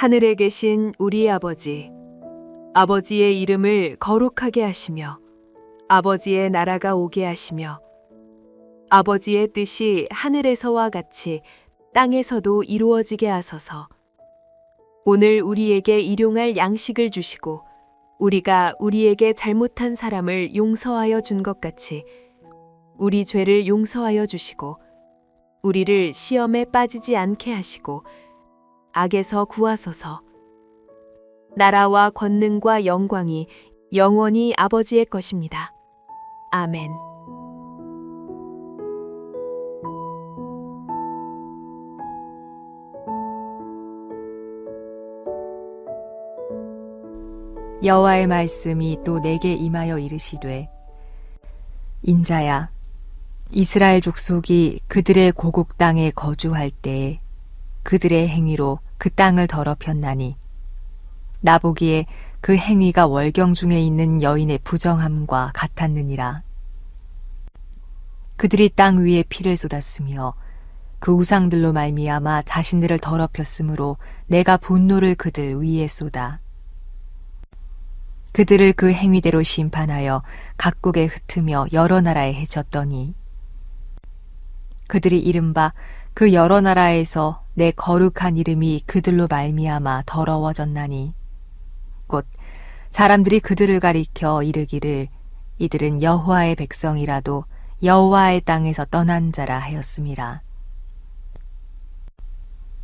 하늘에 계신 우리 아버지, 아버지의 이름을 거룩하게 하시며 아버지의 나라가 오게 하시며 아버지의 뜻이 하늘에서와 같이 땅에서도 이루어지게 하소서. 오늘 우리에게 일용할 양식을 주시고 우리가 우리에게 잘못한 사람을 용서하여 준 것 같이 우리 죄를 용서하여 주시고 우리를 시험에 빠지지 않게 하시고 악에서 구하소서. 나라와 권능과 영광이 영원히 아버지의 것입니다. 아멘. 여호와의 말씀이 또 내게 임하여 이르시되, 인자야, 이스라엘 족속이 그들의 고국 땅에 거주할 때에 그들의 행위로 그 땅을 더럽혔나니 나보기에 그 행위가 월경 중에 있는 여인의 부정함과 같았느니라. 그들이 땅 위에 피를 쏟았으며 그 우상들로 말미암아 자신들을 더럽혔으므로 내가 분노를 그들 위에 쏟아 그들을 그 행위대로 심판하여 각국에 흩으며 여러 나라에 해쳤더니 그들이 이른바 그 여러 나라에서 내 거룩한 이름이 그들로 말미암아 더러워졌나니 곧 사람들이 그들을 가리켜 이르기를 이들은 여호와의 백성이라도 여호와의 땅에서 떠난 자라 하였음이라.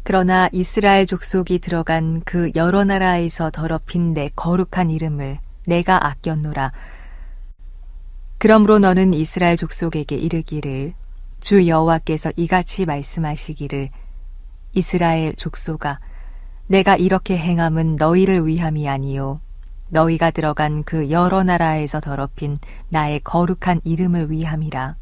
그러나 이스라엘 족속이 들어간 그 여러 나라에서 더럽힌 내 거룩한 이름을 내가 아꼈노라. 그러므로 너는 이스라엘 족속에게 이르기를 주 여호와께서 이같이 말씀하시기를 이스라엘 족속아, 내가 이렇게 행함은 너희를 위함이 아니요 너희가 들어간 그 여러 나라에서 더럽힌 나의 거룩한 이름을 위함이라.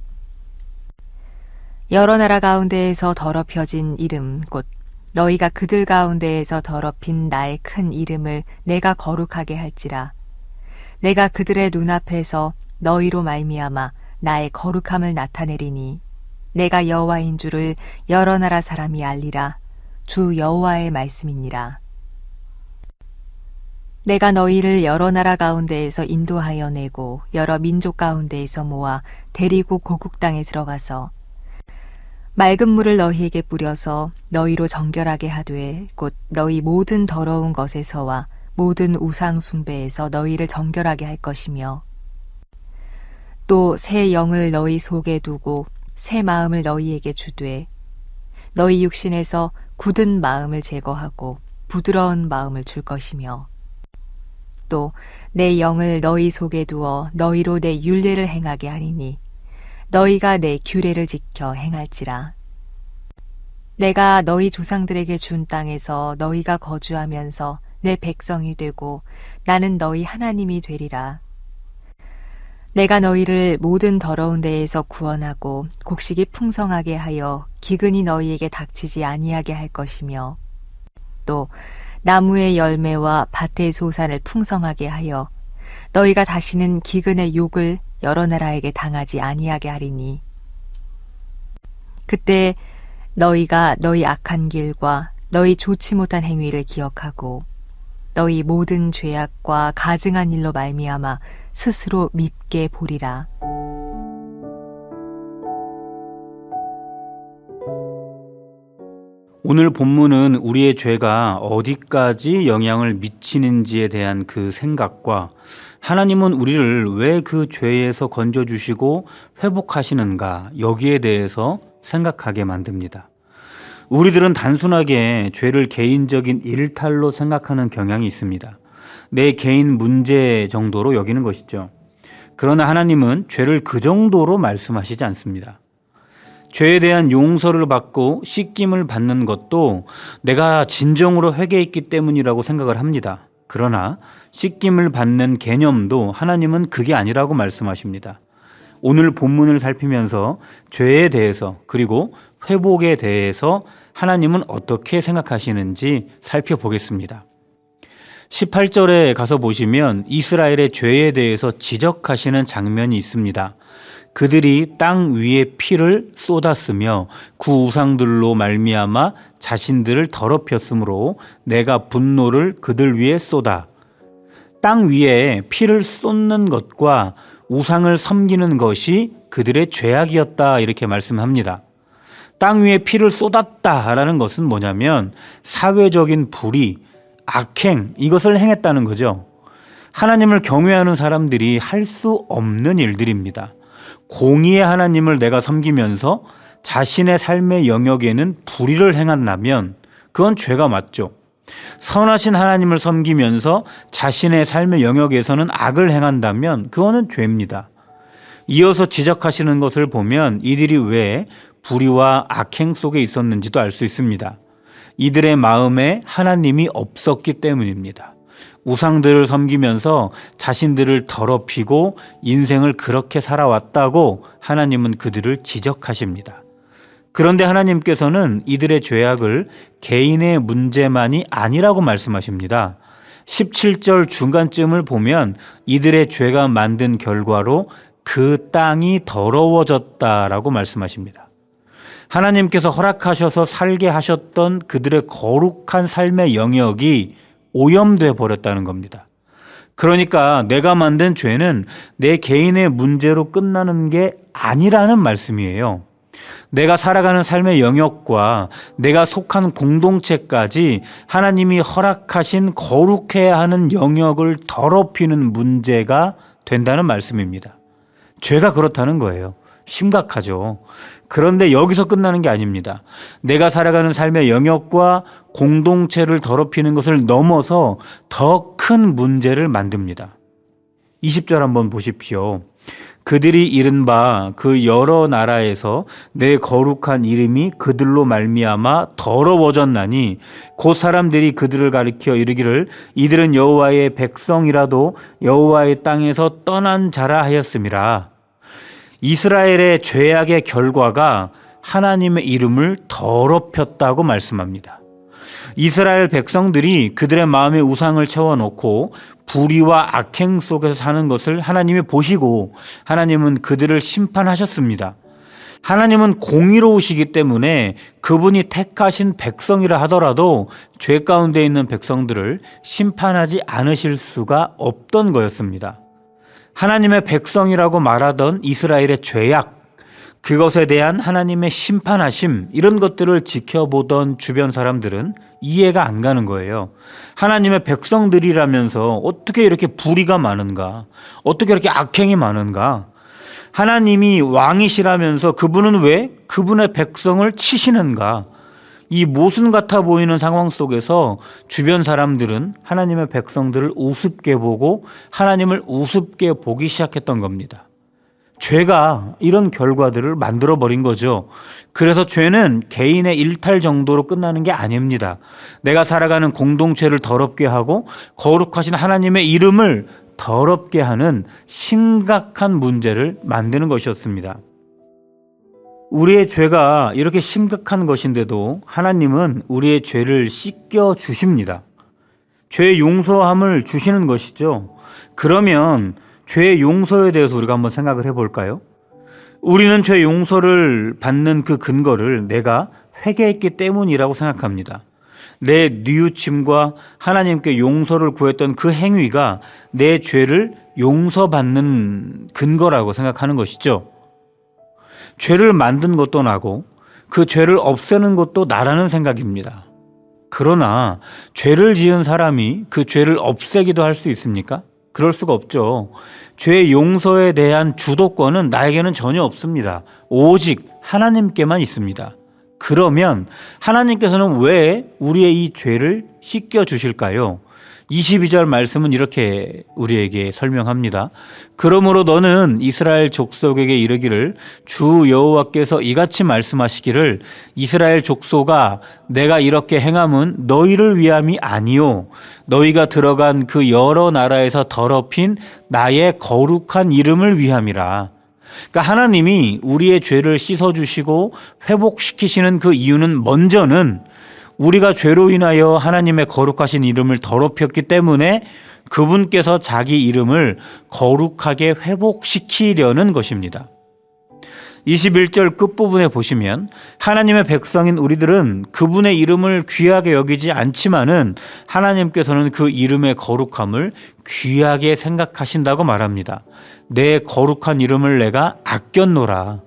여러 나라 가운데에서 더럽혀진 이름 곧 너희가 그들 가운데에서 더럽힌 나의 큰 이름을 내가 거룩하게 할지라. 내가 그들의 눈앞에서 너희로 말미암아 나의 거룩함을 나타내리니 내가 여호와인 줄을 여러 나라 사람이 알리라. 주 여호와의 말씀이니라. 내가 너희를 여러 나라 가운데에서 인도하여 내고 여러 민족 가운데에서 모아 데리고 고국 땅에 들어가서 맑은 물을 너희에게 뿌려서 너희로 정결하게 하되 곧 너희 모든 더러운 것에서와 모든 우상 숭배에서 너희를 정결하게 할 것이며 또 새 영을 너희 속에 두고 새 마음을 너희에게 주되 너희 육신에서 굳은 마음을 제거하고 부드러운 마음을 줄 것이며 또 내 영을 너희 속에 두어 너희로 내 율례를 행하게 하리니 너희가 내 규례를 지켜 행할지라. 내가 너희 조상들에게 준 땅에서 너희가 거주하면서 내 백성이 되고 나는 너희 하나님이 되리라. 내가 너희를 모든 더러운 데에서 구원하고 곡식이 풍성하게 하여 기근이 너희에게 닥치지 아니하게 할 것이며 또 나무의 열매와 밭의 소산을 풍성하게 하여 너희가 다시는 기근의 욕을 여러 나라에게 당하지 아니하게 하리니 그때 너희가 너희 악한 길과 너희 좋지 못한 행위를 기억하고 너희 모든 죄악과 가증한 일로 말미암아 스스로 밉게 보리라. 오늘 본문은 우리의 죄가 어디까지 영향을 미치는지에 대한 그 생각과 하나님은 우리를 왜 그 죄에서 건져주시고 회복하시는가 여기에 대해서 생각하게 만듭니다. 우리들은 단순하게 죄를 개인적인 일탈로 생각하는 경향이 있습니다. 내 개인 문제 정도로 여기는 것이죠. 그러나 하나님은 죄를 그 정도로 말씀하시지 않습니다. 죄에 대한 용서를 받고 씻김을 받는 것도 내가 진정으로 회개했기 때문이라고 생각을 합니다. 그러나 씻김을 받는 개념도 하나님은 그게 아니라고 말씀하십니다. 오늘 본문을 살피면서 죄에 대해서 그리고 회복에 대해서 하나님은 어떻게 생각하시는지 살펴보겠습니다. 18절에 가서 보시면 이스라엘의 죄에 대해서 지적하시는 장면이 있습니다. 그들이 땅 위에 피를 쏟았으며 그 우상들로 말미암아 자신들을 더럽혔으므로 내가 분노를 그들 위에 쏟아. 땅 위에 피를 쏟는 것과 우상을 섬기는 것이 그들의 죄악이었다, 이렇게 말씀합니다. 땅 위에 피를 쏟았다라는 것은 뭐냐면 사회적인 불의, 악행, 이것을 행했다는 거죠. 하나님을 경외하는 사람들이 할 수 없는 일들입니다. 공의의 하나님을 내가 섬기면서 자신의 삶의 영역에는 불의를 행한다면 그건 죄가 맞죠. 선하신 하나님을 섬기면서 자신의 삶의 영역에서는 악을 행한다면 그거는 죄입니다. 이어서 지적하시는 것을 보면 이들이 왜 불의와 악행 속에 있었는지도 알 수 있습니다. 이들의 마음에 하나님이 없었기 때문입니다. 우상들을 섬기면서 자신들을 더럽히고 인생을 그렇게 살아왔다고 하나님은 그들을 지적하십니다. 그런데 하나님께서는 이들의 죄악을 개인의 문제만이 아니라고 말씀하십니다. 17절 중간쯤을 보면 이들의 죄가 만든 결과로 그 땅이 더러워졌다라고 말씀하십니다. 하나님께서 허락하셔서 살게 하셨던 그들의 거룩한 삶의 영역이 오염돼 버렸다는 겁니다. 그러니까 내가 만든 죄는 내 개인의 문제로 끝나는 게 아니라는 말씀이에요. 내가 살아가는 삶의 영역과 내가 속한 공동체까지 하나님이 허락하신 거룩해야 하는 영역을 더럽히는 문제가 된다는 말씀입니다. 죄가 그렇다는 거예요. 심각하죠. 그런데 여기서 끝나는 게 아닙니다. 내가 살아가는 삶의 영역과 공동체를 더럽히는 것을 넘어서 더 큰 문제를 만듭니다. 20절 한번 보십시오. 그들이 이른 바 그 여러 나라에서 내 거룩한 이름이 그들로 말미암아 더러워졌나니 곧 사람들이 그들을 가리켜 이르기를 이들은 여호와의 백성이라도 여호와의 땅에서 떠난 자라 하였음이라. 이스라엘의 죄악의 결과가 하나님의 이름을 더럽혔다고 말씀합니다. 이스라엘 백성들이 그들의 마음에 우상을 채워놓고 불의와 악행 속에서 사는 것을 하나님이 보시고 하나님은 그들을 심판하셨습니다. 하나님은 공의로우시기 때문에 그분이 택하신 백성이라 하더라도 죄 가운데 있는 백성들을 심판하지 않으실 수가 없던 거였습니다. 하나님의 백성이라고 말하던 이스라엘의 죄악, 그것에 대한 하나님의 심판하심, 이런 것들을 지켜보던 주변 사람들은 이해가 안 가는 거예요. 하나님의 백성들이라면서 어떻게 이렇게 불의가 많은가? 어떻게 이렇게 악행이 많은가? 하나님이 왕이시라면서 그분은 왜 그분의 백성을 치시는가? 이 모순 같아 보이는 상황 속에서 주변 사람들은 하나님의 백성들을 우습게 보고 하나님을 우습게 보기 시작했던 겁니다. 죄가 이런 결과들을 만들어버린 거죠. 그래서 죄는 개인의 일탈 정도로 끝나는 게 아닙니다. 내가 살아가는 공동체를 더럽게 하고 거룩하신 하나님의 이름을 더럽게 하는 심각한 문제를 만드는 것이었습니다. 우리의 죄가 이렇게 심각한 것인데도 하나님은 우리의 죄를 씻겨 주십니다. 죄의 용서함을 주시는 것이죠. 그러면 죄의 용서에 대해서 우리가 한번 생각을 해볼까요? 우리는 죄 용서를 받는 그 근거를 내가 회개했기 때문이라고 생각합니다. 내 뉘우침과 하나님께 용서를 구했던 그 행위가 내 죄를 용서받는 근거라고 생각하는 것이죠. 죄를 만든 것도 나고 그 죄를 없애는 것도 나라는 생각입니다. 그러나 죄를 지은 사람이 그 죄를 없애기도 할 수 있습니까? 그럴 수가 없죠. 죄 용서에 대한 주도권은 나에게는 전혀 없습니다. 오직 하나님께만 있습니다. 그러면 하나님께서는 왜 우리의 이 죄를 씻겨 주실까요? 22절 말씀은 이렇게 우리에게 설명합니다. 그러므로 너는 이스라엘 족속에게 이르기를 주 여호와께서 이같이 말씀하시기를 이스라엘 족속아 내가 이렇게 행함은 너희를 위함이 아니요 너희가 들어간 그 여러 나라에서 더럽힌 나의 거룩한 이름을 위함이라. 그러니까 하나님이 우리의 죄를 씻어주시고 회복시키시는 그 이유는 먼저는 우리가 죄로 인하여 하나님의 거룩하신 이름을 더럽혔기 때문에 그분께서 자기 이름을 거룩하게 회복시키려는 것입니다. 21절 끝부분에 보시면 하나님의 백성인 우리들은 그분의 이름을 귀하게 여기지 않지만은 하나님께서는 그 이름의 거룩함을 귀하게 생각하신다고 말합니다. 내 거룩한 이름을 내가 아꼈노라.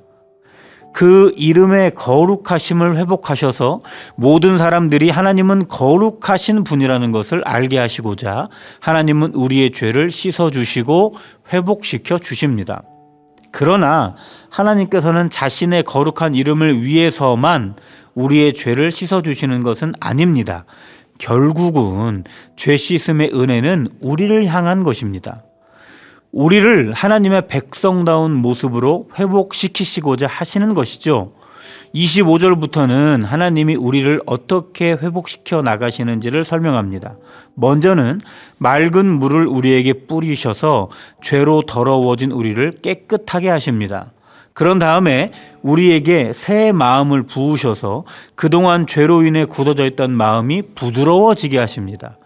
그 이름의 거룩하심을 회복하셔서 모든 사람들이 하나님은 거룩하신 분이라는 것을 알게 하시고자 하나님은 우리의 죄를 씻어주시고 회복시켜 주십니다. 그러나 하나님께서는 자신의 거룩한 이름을 위해서만 우리의 죄를 씻어주시는 것은 아닙니다. 결국은 죄 씻음의 은혜는 우리를 향한 것입니다. 우리를 하나님의 백성다운 모습으로 회복시키시고자 하시는 것이죠. 25절부터는 하나님이 우리를 어떻게 회복시켜 나가시는지를 설명합니다. 먼저는 맑은 물을 우리에게 뿌리셔서 죄로 더러워진 우리를 깨끗하게 하십니다. 그런 다음에 우리에게 새 마음을 부으셔서 그동안 죄로 인해 굳어져 있던 마음이 부드러워지게 하십니다.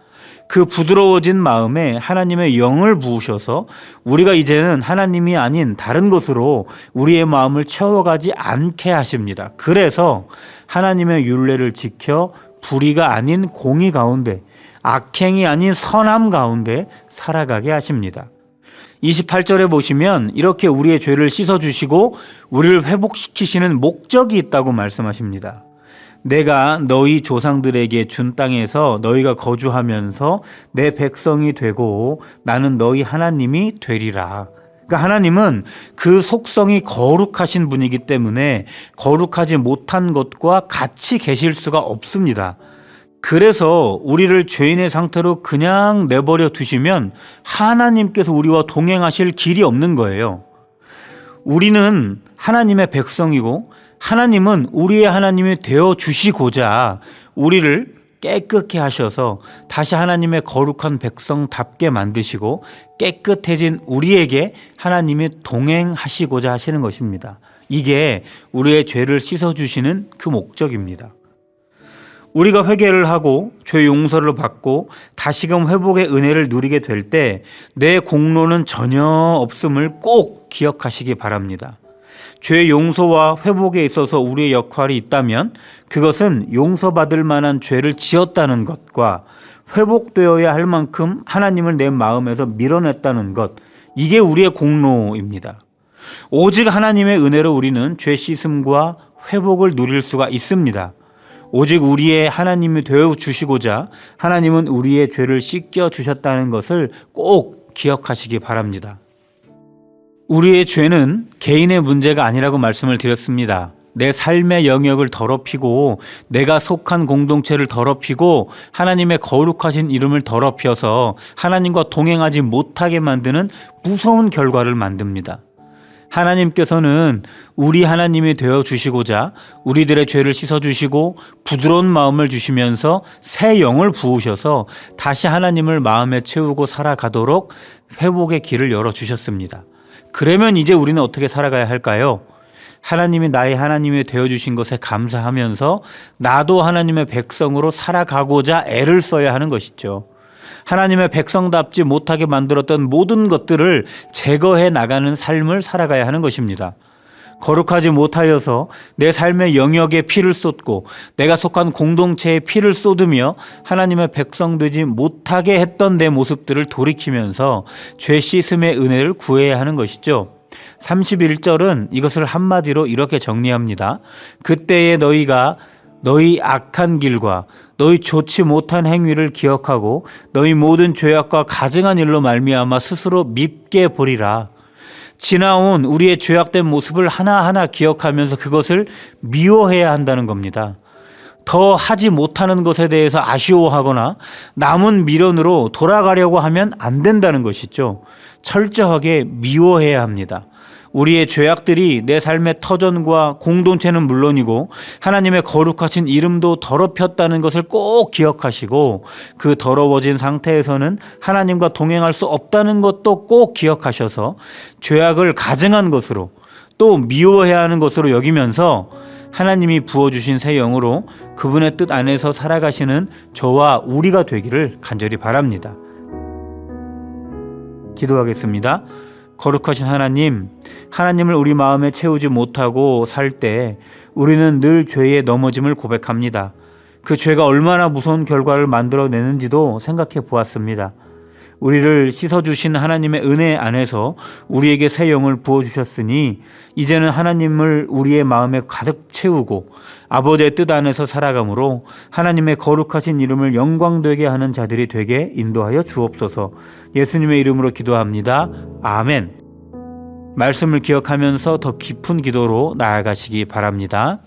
그 부드러워진 마음에 하나님의 영을 부으셔서 우리가 이제는 하나님이 아닌 다른 것으로 우리의 마음을 채워가지 않게 하십니다. 그래서 하나님의 율례를 지켜 불의가 아닌 공의 가운데, 악행이 아닌 선함 가운데 살아가게 하십니다. 28절에 보시면 이렇게 우리의 죄를 씻어주시고 우리를 회복시키시는 목적이 있다고 말씀하십니다. 내가 너희 조상들에게 준 땅에서 너희가 거주하면서 내 백성이 되고 나는 너희 하나님이 되리라. 그러니까 하나님은 그 속성이 거룩하신 분이기 때문에 거룩하지 못한 것과 같이 계실 수가 없습니다. 그래서 우리를 죄인의 상태로 그냥 내버려 두시면 하나님께서 우리와 동행하실 길이 없는 거예요. 우리는 하나님의 백성이고 하나님은 우리의 하나님이 되어 주시고자 우리를 깨끗게 하셔서 다시 하나님의 거룩한 백성답게 만드시고 깨끗해진 우리에게 하나님이 동행하시고자 하시는 것입니다. 이게 우리의 죄를 씻어주시는 그 목적입니다. 우리가 회개를 하고 죄 용서를 받고 다시금 회복의 은혜를 누리게 될 때 내 공로는 전혀 없음을 꼭 기억하시기 바랍니다. 죄 용서와 회복에 있어서 우리의 역할이 있다면 그것은 용서받을 만한 죄를 지었다는 것과 회복되어야 할 만큼 하나님을 내 마음에서 밀어냈다는 것, 이게 우리의 공로입니다. 오직 하나님의 은혜로 우리는 죄 씻음과 회복을 누릴 수가 있습니다. 오직 우리의 하나님이 되어 주시고자 하나님은 우리의 죄를 씻겨 주셨다는 것을 꼭 기억하시기 바랍니다. 우리의 죄는 개인의 문제가 아니라고 말씀을 드렸습니다. 내 삶의 영역을 더럽히고 내가 속한 공동체를 더럽히고 하나님의 거룩하신 이름을 더럽혀서 하나님과 동행하지 못하게 만드는 무서운 결과를 만듭니다. 하나님께서는 우리 하나님이 되어 주시고자 우리들의 죄를 씻어주시고 부드러운 마음을 주시면서 새 영을 부으셔서 다시 하나님을 마음에 채우고 살아가도록 회복의 길을 열어주셨습니다. 그러면 이제 우리는 어떻게 살아가야 할까요? 하나님이 나의 하나님이 되어주신 것에 감사하면서 나도 하나님의 백성으로 살아가고자 애를 써야 하는 것이죠. 하나님의 백성답지 못하게 만들었던 모든 것들을 제거해 나가는 삶을 살아가야 하는 것입니다. 거룩하지 못하여서 내 삶의 영역에 피를 쏟고 내가 속한 공동체에 피를 쏟으며 하나님의 백성 되지 못하게 했던 내 모습들을 돌이키면서 죄 씻음의 은혜를 구해야 하는 것이죠. 31절은 이것을 한마디로 이렇게 정리합니다. 그때에 너희가 너희 악한 길과 너희 좋지 못한 행위를 기억하고 너희 모든 죄악과 가증한 일로 말미암아 스스로 밉게 보리라. 지나온 우리의 죄악된 모습을 하나하나 기억하면서 그것을 미워해야 한다는 겁니다. 더 하지 못하는 것에 대해서 아쉬워하거나 남은 미련으로 돌아가려고 하면 안 된다는 것이죠. 철저하게 미워해야 합니다. 우리의 죄악들이 내 삶의 터전과 공동체는 물론이고 하나님의 거룩하신 이름도 더럽혔다는 것을 꼭 기억하시고 그 더러워진 상태에서는 하나님과 동행할 수 없다는 것도 꼭 기억하셔서 죄악을 가증한 것으로 또 미워해야 하는 것으로 여기면서 하나님이 부어주신 새 영으로 그분의 뜻 안에서 살아가시는 저와 우리가 되기를 간절히 바랍니다. 기도하겠습니다. 거룩하신 하나님, 하나님을 우리 마음에 채우지 못하고 살 때 우리는 늘 죄의 넘어짐을 고백합니다. 그 죄가 얼마나 무서운 결과를 만들어내는지도 생각해 보았습니다. 우리를 씻어주신 하나님의 은혜 안에서 우리에게 새 영을 부어주셨으니 이제는 하나님을 우리의 마음에 가득 채우고 아버지의 뜻 안에서 살아감으로 하나님의 거룩하신 이름을 영광되게 하는 자들이 되게 인도하여 주옵소서. 예수님의 이름으로 기도합니다. 아멘. 말씀을 기억하면서 더 깊은 기도로 나아가시기 바랍니다.